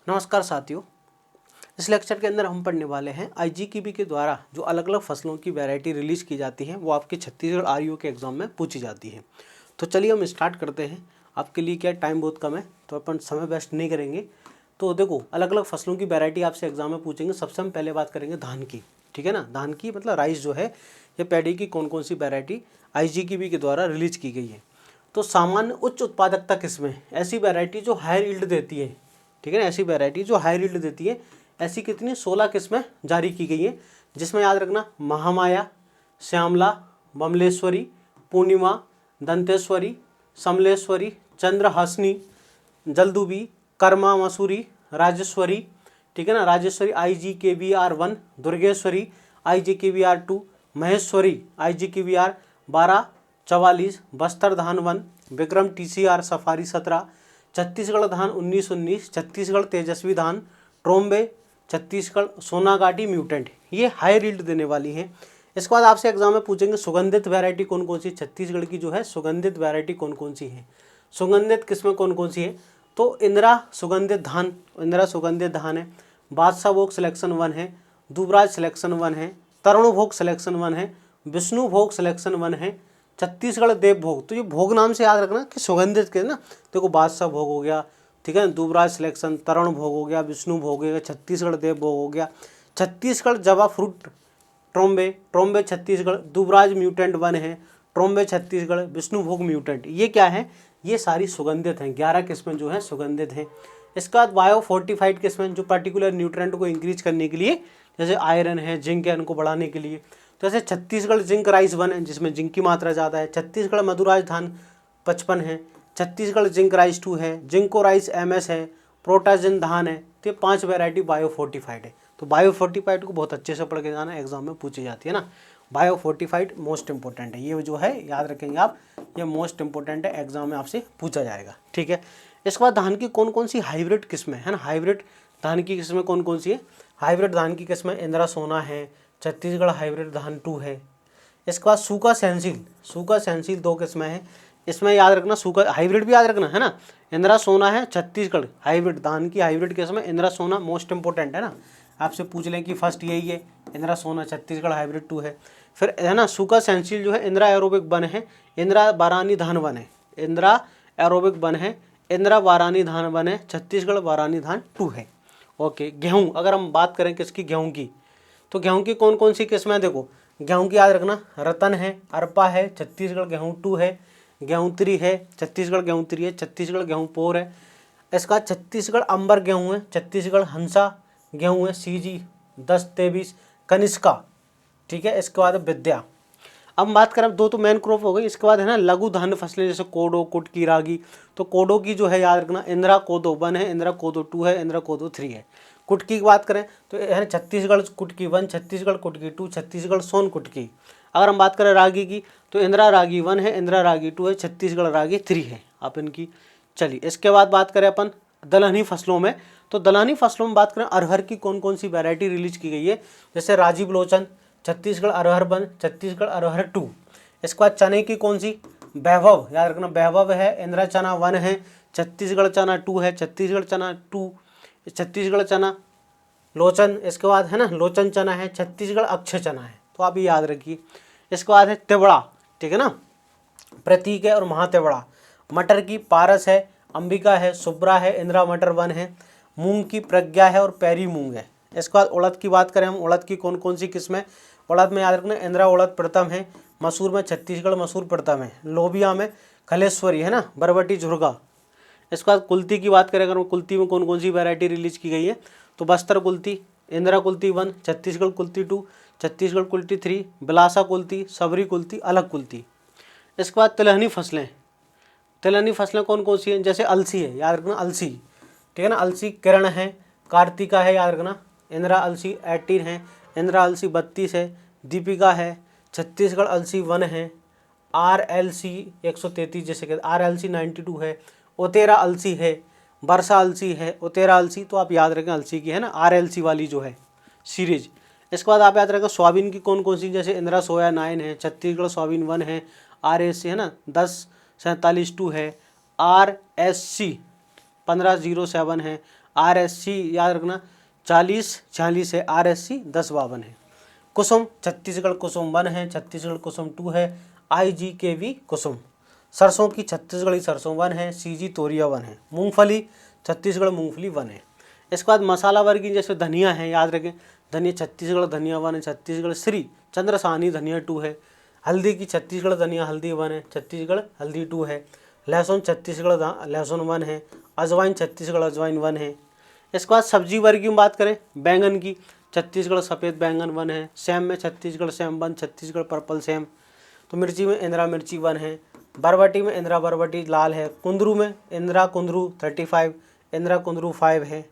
नमस्कार साथियों, इस लेक्चर के अंदर हम पढ़ने वाले हैं आईजीकेबी के द्वारा जो अलग अलग फसलों की वैरायटी रिलीज़ की जाती है वो आपके छत्तीसगढ़ आरईओ के एग्जाम में पूछी जाती है। तो चलिए हम स्टार्ट करते हैं। आपके लिए क्या टाइम बहुत कम है तो अपन समय वेस्ट नहीं करेंगे। तो देखो, अलग अलग फसलों की वैरायटी आपसे एग्जाम में पूछेंगे। सबसे हम पहले बात करेंगे धान की, ठीक है ना। धान की मतलब राइस जो है, ये पैडी की कौन कौन सी वैरायटी आईजीकेबी के द्वारा रिलीज की गई है। तो सामान्य उच्च उत्पादकता किस्में, ऐसी वैरायटी जो हायर यील्ड देती है, ठीक है ना। ऐसी वैरायटी जो हाई यील्ड देती है, ऐसी कितनी 16 किस्में जारी की गई है, जिसमें याद रखना महामाया, श्यामला, बमलेश्वरी, पूर्णिमा, दंतेश्वरी, समलेश्वरी, चंद्रहासनी, जलदुबी, कर्मा मसूरी, राजेश्वरी, ठीक है ना। Rajeshwari IGKVR1, Durgeshwari IGKVR2, Maheshwari IGKVR12, 44, Bastar धान 1, विक्रम TCR सफारी 17, छत्तीसगढ़ धान 1919, छत्तीसगढ़ तेजस्वी धान, ट्रोम्बे, छत्तीसगढ़ सोनागाटी म्यूटेंट, ये हाई यील्ड देने वाली है। इसके बाद आपसे एग्जाम में पूछेंगे सुगंधित वैरायटी कौन कौन सी, छत्तीसगढ़ की जो है सुगंधित वैरायटी कौन कौन सी है, सुगंधित किस्में कौन कौन सी है। तो इंदिरा सुगंधित धान, इंदिरा सुगंधित धान है। बादशाह भोग सिलेक्शन 1 है, दुबराज सिलेक्शन 1 है, तरुण भोग सिलेक्शन 1 है, विष्णु भोग सिलेक्शन 1 है, छत्तीसगढ़ देव भोग। तो ये भोग नाम से याद रखना कि सुगंधित के ना, देखो बादशाह भोग हो गया, ठीक है, दुबराज सिलेक्शन, तरुण भोग हो गया, विष्णु भोग हो गया, छत्तीसगढ़ देव भोग हो गया, छत्तीसगढ़ जवा fruit Trombe, Trombe Chhattisgarh, Dubraj mutant 1 है, ट्रोम्बे छत्तीसगढ़, विष्णु भोग म्यूटेंट, ये क्या है, ये सारी सुगंधित हैं। 11 किस्में जो है सुगंधित हैं। इसके बाद बायो फोर्टिफाइड किस्में जो पर्टिकुलर न्यूट्रेंट को इंक्रीज करने के लिए, जैसे आयरन है, जिंक है, इनको बढ़ाने के लिए। तो जैसे छत्तीसगढ़ जिंक राइस 1 है, जिसमें जिंक की मात्रा ज़्यादा है। छत्तीसगढ़ मधुराज धान 55 है, छत्तीसगढ़ जिंक राइस 2 है, जिंको राइस MS है, प्रोटाजिन धान है। तो ये 5 वैरायटी बायो फोर्टिफाइड है। तो बायो फोर्टिफाइड को बहुत अच्छे से पढ़ के जाना, एग्जाम में पूछी जाती है ना। बायो फोर्टिफाइड मोस्ट इंपॉर्टेंट है, ये जो है याद रखेंगे आप, ये मोस्ट इंपॉर्टेंट है, एग्जाम में आपसे पूछा जाएगा, ठीक है। इसके बाद धान की कौन कौन सी हाइब्रिड किस्में है ना, हाइब्रिड धान की किस्में कौन कौन सी है। हाइब्रिड धान की किस्में इंदिरा सोना है, छत्तीसगढ़ हाइब्रिड धान 2 है। इसके बाद सूखा सहनशील, सूखा सहनशील 2 किस्में हैं। इसमें याद रखना सूखा हाइब्रिड भी याद रखना है ना, इंदिरा सोना है, छत्तीसगढ़ हाइब्रिड धान की हाइब्रिड किस्में इंदिरा सोना मोस्ट इंपॉर्टेंट है ना। आपसे पूछ लें कि फर्स्ट यही है, इंदिरा सोना छत्तीसगढ़ हाइब्रिड 2 है। फिर है ना सूखा सहनशील जो है इंदिरा एरोबिक 1 है, इंदिरा बारानी धान 1 है, इंदिरा एरोबिक 1 है, इंदिरा बारानी धान 1 है, छत्तीसगढ़ बारानी धान 2 है। ओके, गेहूँ अगर हम बात करें किसकी, गेहूँ की, तो गेहूँ की कौन कौन सी किस्में, देखो गेहूँ की याद रखना रतन है, अरपा है, छत्तीसगढ़ गेहूँ 2 है, गेहूँ 3 है, छत्तीसगढ़ गेहूँ 3 है, छत्तीसगढ़ गेहूँ 4 है। इसका छत्तीसगढ़ अंबर गेहूँ है, छत्तीसगढ़ हंसा गेहूँ है, CG 10-23, कनिष्का, ठीक है। इसके बाद विद्या। अब बात करें, दो तो मेन क्रॉप हो गई। इसके बाद है ना लघु धान्य फसलें, जैसे कोडो, कुटकी, रागी। तो कोडो की जो है याद रखना इंदिरा कोदो 1 है, इंदिरा कोदो 2 है, इंदिरा कोदो 3 है। कुटकी की बात करें तो है छत्तीसगढ़ कुटकी 1, छत्तीसगढ़ कुटकी 2, छत्तीसगढ़ सोन कुटकी। अगर हम बात करें रागी की तो इंदिरा रागी 1 है, इंदिरा रागी 2 है, छत्तीसगढ़ रागी 3 है। आप इनकी चलिए। इसके बाद बात करें अपन दलहनी फसलों में, तो दलहनी फसलों में बात करें अरहर की कौन कौन सी वैरायटी रिलीज की गई है, जैसे राजीव लोचन, छत्तीसगढ़ अरहर 1, छत्तीसगढ़ अरहर 2। इसके बाद चने की कौन सी, वैभव, याद रखना वैभव है, इंदिरा चना 1 है, छत्तीसगढ़ चना 2 है, छत्तीसगढ़ चना 2, छत्तीसगढ़ चना लोचन। इसके बाद है ना लोचन चना है, छत्तीसगढ़ अक्षय चना है। तो आप ये याद रखिए। इसके बाद है तिवड़ा, ठीक है ना, प्रतीक है और महातिवड़ा। मटर की पारस है, अंबिका है, सुब्रा है, इंदिरा मटर 1 है। मूंग की प्रज्ञा है और पैरी मूंग है। इसके बाद उड़द की बात करें हम, उड़द की कौन कौन सी किस्में, उड़द में याद रखना इंदिरा उड़द प्रथम है, मसूर में छत्तीसगढ़ मसूर प्रथम है, लोबिया में खलेश्वरी है ना, बरबटी झुरगा। इसके बाद कुल्ती की बात करें अगर, कुल्ती में कौन कौन सी वैरायटी रिलीज की गई है, तो बस्तर कुल्ती, इंदिरा कुल्ती 1, छत्तीसगढ़ कुल्ती 2, छत्तीसगढ़ कुल्ती 3, बिलासा कुल्ती, सबरी कुल्ती, अलग कुल्ती। इसके बाद तिलहनी फसलें, तिलहनी फसलें कौन कौन सी हैं, जैसे अलसी है, याद रखना अलसी, ठीक है ना, अलसी किरण है, कार्तिका है, याद रखना, इंदिरा अलसी 18 है, इंदिरा अलसी 32 है, दीपिका है, छत्तीसगढ़ अलसी 1 है, RLC 133 जैसे कि RLC 92 है, उतेरा अलसी है, वर्षा अलसी है, उतेरा अलसी। तो आप याद रखें अलसी की है ना RLC वाली जो है सीरीज। इसके बाद आप याद रखें सोयाबीन की कौन कौन सी, जैसे इंदिरा सोया 9 है, छत्तीसगढ़ सोयाबीन 1 है, RSC है ना 1047 2 है, RSC 1507 है, RSC याद रखना 40-46 है, RSC 10-52 है। कुसुम छत्तीसगढ़ कुसुम 1 है, छत्तीसगढ़ कुसुम 2 है, IGKV कुसुम। सरसों की छत्तीसगढ़ी सरसों 1 है, CG तोरिया 1 है। मूंगफली छत्तीसगढ़ मूंगफली 1 है। इसके बाद मसाला वर्गीय जैसे धनिया है, याद रखें धनिया छत्तीसगढ़ धनिया 1 है, छत्तीसगढ़ श्री चंद्र साहनी धनिया 2 है। हल्दी की छत्तीसगढ़ धनिया हल्दी 1 है, छत्तीसगढ़ हल्दी 2 है। लहसुन छत्तीसगढ़ लहसुन 1 है, अजवाइन छत्तीसगढ़ अजवाइन 1 है। इसके बाद सब्जी वर्ग की बात करें, बैंगन की छत्तीसगढ़ सफ़ेद बैंगन 1 है। सेम में Chhattisgarh same 1, Chhattisgarh purple same. तो मिर्ची में इंदिरा मिर्ची 1 है। बरबटी में इंदिरा बरबटी लाल है। कुंदरू में इंदिरा कुंदरू 35, इंदिरा कुंदरू 5 है।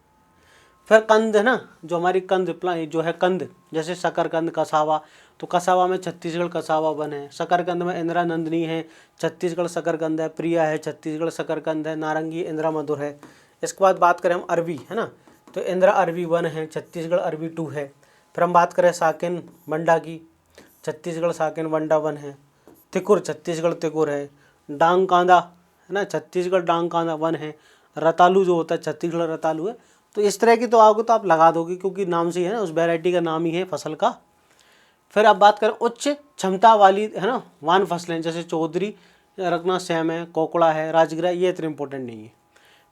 फिर कंद है ना, जो हमारी कंद जो है कंद जैसे शकरकंद कसावा, तो कसावा में छत्तीसगढ़ कसावा 1 है। शकरकंद में इंदिरा नंदिनी है, छत्तीसगढ़ शकरकंद है। प्रिया है, छत्तीसगढ़ शकरकंद है। नारंगी इंदिरा मधुर है। इसके बाद बात करें हम अरबी है ना, तो इंदिरा अरबी 1 है, छत्तीसगढ़ अरबी 2 है। फिर हम बात करें साकिन बंडा की, छत्तीसगढ़ साकिन बंडा 1 है। तिकुर छत्तीसगढ़ तिकुर है। डांग कांदा है ना, छत्तीसगढ़ डांग कांदा 1 है। रतालू जो होता है छत्तीसगढ़ रतालू है। तो इस तरह की तो आओगे तो आप लगा दोगे, क्योंकि नाम से ही है ना, उस वैरायटी का नाम ही है फसल का। फिर अब बात करें उच्च क्षमता वाली है ना वान फसलें, जैसे चौधरी रखना सेम है, कोकड़ा है, राजगिरा, ये इतने इंपॉर्टेंट नहीं है।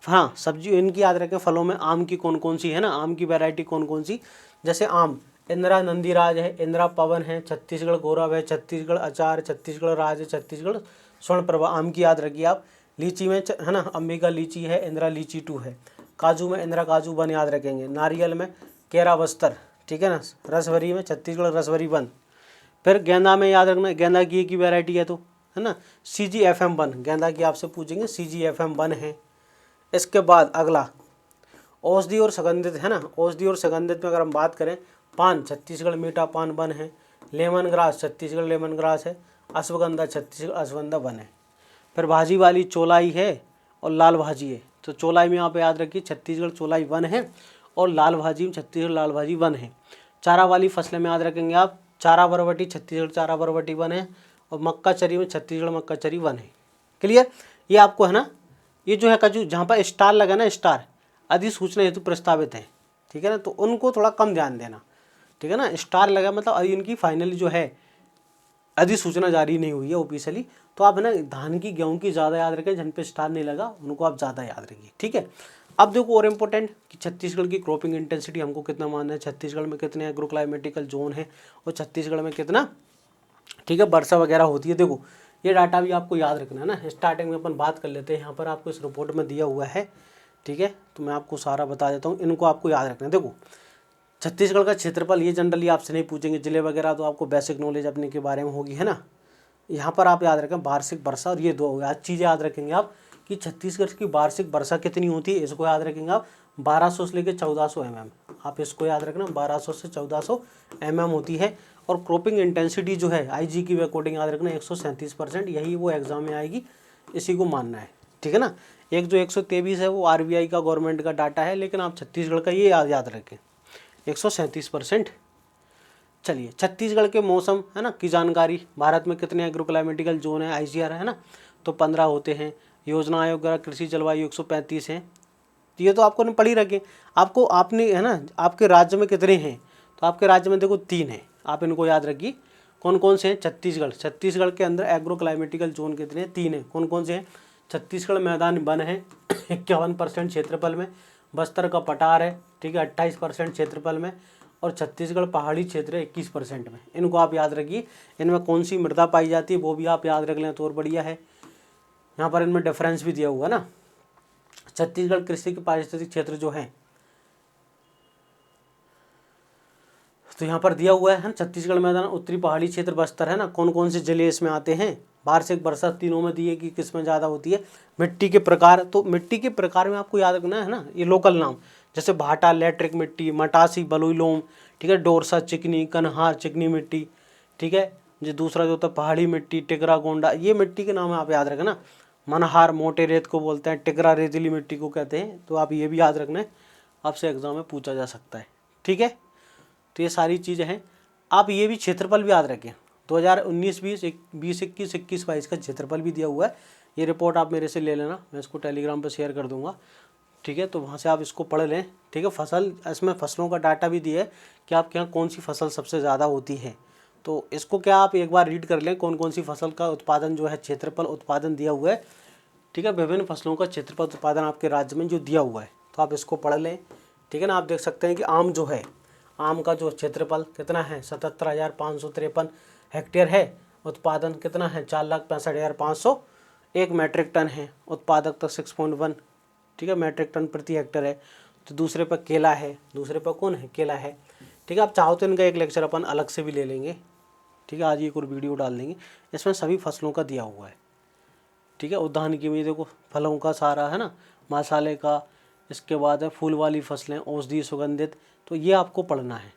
हाँ सब्जी इनकी याद रखें। फलों में आम की कौन कौन सी है ना, आम की वैरायटी कौन कौन सी, जैसे आम इंदिरा नंदीराज है, इंदिरा पवन है, छत्तीसगढ़ गौरव है, छत्तीसगढ़ अचार, छत्तीसगढ़ राज है, छत्तीसगढ़ स्वर्ण प्रभा। आम की याद रखिए आप। लीची में है ना अंबिका लीची है, इंदिरा लीची 2 है। काजू में इंदिरा काजू 1 याद रखेंगे। नारियल में केरा बस्तर, ठीक है ना। रसभरी में छत्तीसगढ़ रसभरी 1। फिर गेंदा में याद रखना, गेंदा की एक ही वैरायटी है तो है ना, CGFM 1, गेंदा की आपसे पूछेंगे CGFM 1 है। इसके बाद अगला औषधि और सुगंधित है ना, औषधि और सुगंधित में अगर हम बात करें, पान छत्तीसगढ़ मीठा पान 1 है। Lemon grass Chhattisgarh lemon grass है। अश्वगंधा छत्तीसगढ़ अश्वगंधा 1 है। फिर भाजी वाली चौलाई है और लाल भाजी है, तो चौलाई में आप याद रखिए छत्तीसगढ़ चौलाई 1 है, और लाल भाजी में छत्तीसगढ़ लाल भाजी 1 है। चारा वाली फसलें में याद रखेंगे आप, चारा बरबटी छत्तीसगढ़ चारा बरबटी 1 है, और मक्का चरी में छत्तीसगढ़ मक्का चरी 1 है। क्लियर, ये आपको है ना, ये जो है कजू जहाँ पर स्टार लगा ना, स्टार अधिसूचना हेतु प्रस्तावित है, ठीक है ना, तो उनको थोड़ा कम ध्यान देना, ठीक है ना। स्टार लगा मतलब अभी इनकी फाइनली जो है अधिसूचना जारी नहीं हुई है ऑफिशियली, तो आप है ना धान की गेहूं की ज़्यादा याद रखें, जिन पे स्टार नहीं लगा उनको आप ज़्यादा याद रखिए, ठीक है। अब देखो और इम्पोर्टेंट कि छत्तीसगढ़ की क्रॉपिंग इंटेंसिटी हमको कितना मानना है, छत्तीसगढ़ में कितने एग्रोक्लाइमेटिकल जोन है, और छत्तीसगढ़ में कितना, ठीक है, वर्षा वगैरह होती है। देखो ये डाटा भी आपको याद रखना है ना। स्टार्टिंग में अपन बात कर लेते हैं, यहाँ पर आपको इस रिपोर्ट में दिया हुआ है, ठीक है, तो मैं आपको सारा बता देता हूँ, इनको आपको याद रखना है। देखो छत्तीसगढ़ का क्षेत्रफल, ये जनरली आपसे नहीं पूछेंगे, जिले वगैरह तो आपको बेसिक नॉलेज अपने के बारे में होगी, है ना। यहाँ पर आप याद रखें वार्षिक वर्षा, और ये 2 आज चीज़ें याद रखेंगे आप कि छत्तीसगढ़ की वार्षिक वर्षा कितनी होती है, इसको याद रखेंगे आप। 1200 से लेकर 1400 mm, आप इसको याद रखना, 1200 से 1400 mm होती है। और क्रॉपिंग इंटेंसिटी जो है IG की अकॉर्डिंग याद रखना 137%, यही वो एग्जाम में आएगी, इसी को मानना है, ठीक है ना। एक जो 123 है वो RBI का गवर्नमेंट का डाटा है, लेकिन आप छत्तीसगढ़ का ये याद रखें 137%। चलिए छत्तीसगढ़ के मौसम है ना की जानकारी, भारत में कितने एग्रोक्लाइमेटिकल जोन है, ICR है ना, तो 15 होते हैं। योजना आयोग द्वारा कृषि जलवायु 135 है, तो ये तो आपको ने पढ़ी रखे। आपको आपने है ना, आपके राज्य में कितने हैं, तो आपके राज्य में देखो 3 हैं, आप इनको याद रखिए। कौन कौन से हैं, छत्तीसगढ़ के अंदर एग्रोक्लाइमेटिकल जोन कितने हैं, 3 हैं। कौन कौन से हैं, छत्तीसगढ़ मैदान वन है 51% क्षेत्रफल में, बस्तर का पठार है, ठीक है 28% क्षेत्रफल में, और छत्तीसगढ़ पहाड़ी क्षेत्र है 21% में। इनको आप याद रखिए। इनमें कौन सी मृदा पाई जाती है वो भी आप याद रख लें तो और बढ़िया है। यहाँ पर इनमें डिफरेंस भी दिया हुआ है ना। छत्तीसगढ़ कृषि के पारिस्थितिक क्षेत्र जो है, तो यहाँ पर दिया हुआ है छत्तीसगढ़ मैदान, उत्तरी पहाड़ी क्षेत्र, बस्तर है ना। कौन कौन से जिले इसमें आते हैं, वार्षिक वर्षा तीनों में दी है कि किस में ज़्यादा होती है। मिट्टी के प्रकार, तो मिट्टी के प्रकार में आपको याद रखना है ना, ये लोकल नाम, जैसे भाटा लैट्रिक मिट्टी, मटासी बलुई लोम, ठीक है, डोरसा चिकनी, कन्हार चिकनी मिट्टी, ठीक है। जो दूसरा जो होता है पहाड़ी मिट्टी, टिकरा गोंडा, ये मिट्टी के नाम आप याद रखना। मनहार मोटे रेत को बोलते हैं, टिकरा रेतीली मिट्टी को कहते हैं, तो आप ये भी याद रखना है, आपसे एग्जाम में पूछा जा सकता है, ठीक है। तो ये सारी चीज़ें हैं। आप ये भी क्षेत्रफल भी याद रखें, 2019-20, 20-21, 21-22 का क्षेत्रफल भी दिया हुआ है। ये रिपोर्ट आप मेरे से ले लेना, मैं इसको टेलीग्राम पर शेयर कर दूंगा, ठीक है, तो वहाँ से आप इसको पढ़ लें। ठीक है, फसल, इसमें फसलों का डाटा भी दिया है कि आपके यहाँ कौन सी फसल सबसे ज़्यादा होती है। तो इसको क्या आप एक बार रीड कर लें, कौन कौन सी फसल का उत्पादन जो है, क्षेत्रफल उत्पादन दिया हुआ है। ठीक है, विभिन्न फसलों का क्षेत्रफल उत्पादन आपके राज्य में जो दिया हुआ है, तो आप इसको पढ़ लें। ठीक है ना, आप देख सकते हैं कि आम जो है, आम का जो क्षेत्रफल कितना है, 77,553 हेक्टेयर है। उत्पादन कितना है, 4,65,500 एक मैट्रिक टन है। उत्पादकता 6.1, ठीक है, मैट्रिक टन प्रति हेक्टेयर है। तो दूसरे पर केला है, दूसरे पर कौन है, केला है। ठीक है, आप चाहो तो इनका एक लेक्चर अपन अलग से भी ले लेंगे। ठीक है, आज एक और वीडियो डाल देंगे, इसमें सभी फसलों का दिया हुआ है। ठीक है, उद्यानिकी में देखो फलों का सारा है ना, मसाले का, इसके बाद है फूल वाली फसलें, औषधीय, सुगंधित, तो ये आपको पढ़ना है।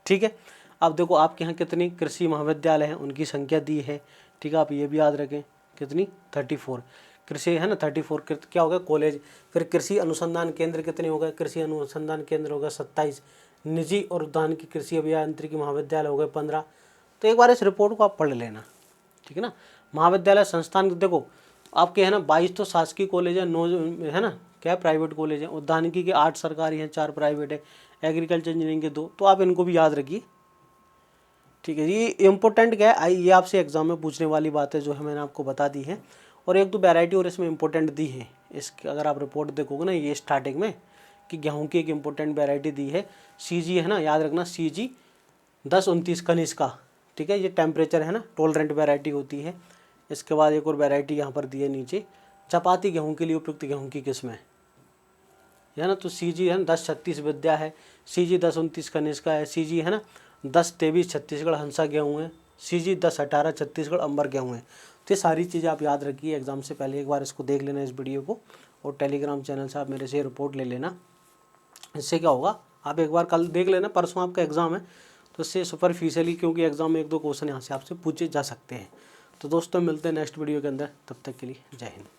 ठीक है, अब देखो आपके यहाँ कितनी कृषि महाविद्यालय हैं, उनकी संख्या दी है। ठीक है, आप ये भी याद रखें, कितनी, 34 कृषि है ना, 34 क्या हो गया, कॉलेज। फिर कृषि अनुसंधान केंद्र कितने हो गए, कृषि अनुसंधान केंद्र हो गए 27। निजी और उद्यानिकी कृषि अभियांत्रिकी महाविद्यालय हो गए 15। तो एक बार इस रिपोर्ट को आप पढ़ लेना। ठीक है ना, महाविद्यालय संस्थान देखो आपके है ना 22 तो शासकीय कॉलेज है, 9 है ना क्या प्राइवेट कॉलेज है। उद्यानिकी के 8 सरकारी हैं, 4 प्राइवेट है। एग्रीकल्चर इंजीनियरिंग के 2, तो आप इनको भी याद रखिए। ठीक है, ये इम्पोर्टेंट क्या है, ये आपसे एग्जाम में पूछने वाली बात है जो है मैंने आपको बता दी है। और एक दो वैरायटी और इसमें इम्पोर्टेंट दी है। इसके अगर आप रिपोर्ट देखोगे ना, ये स्टार्टिंग में कि गेहूं की एक इम्पोर्टेंट वैरायटी दी है, CG है ना, याद रखना, CG 10-29 कनिष्का। ठीक है, ये टेम्परेचर है ना, टॉलरेंट वैरायटी होती है। इसके बाद एक और वैरायटी यहाँ पर दी है नीचे, चपाती गेहूँ के लिए उपयुक्त गेहूँ की किस्म है ना। तो CG है ना 10-36 विद्या है, CG 10-29 कनिष्का है, CG है ना 10-23 छत्तीसगढ़ हंसा गेहूँ है, CG 10-18 छत्तीसगढ़ अंबर गेहूँ है। तो ये सारी चीज़ें आप याद रखिए, एग्जाम से पहले एक बार इसको देख लेना इस वीडियो को, और टेलीग्राम चैनल से आप मेरे से रिपोर्ट ले लेना। इससे क्या होगा, आप एक बार कल देख लेना, परसों आपका एग्ज़ाम है, तो इससे सुपरफिशियली, क्योंकि एग्जाम में 1-2 क्वेश्चन यहाँ से आपसे पूछे जा सकते हैं। तो दोस्तों मिलते हैं नेक्स्ट वीडियो के अंदर, तब तक के लिए जय हिंद।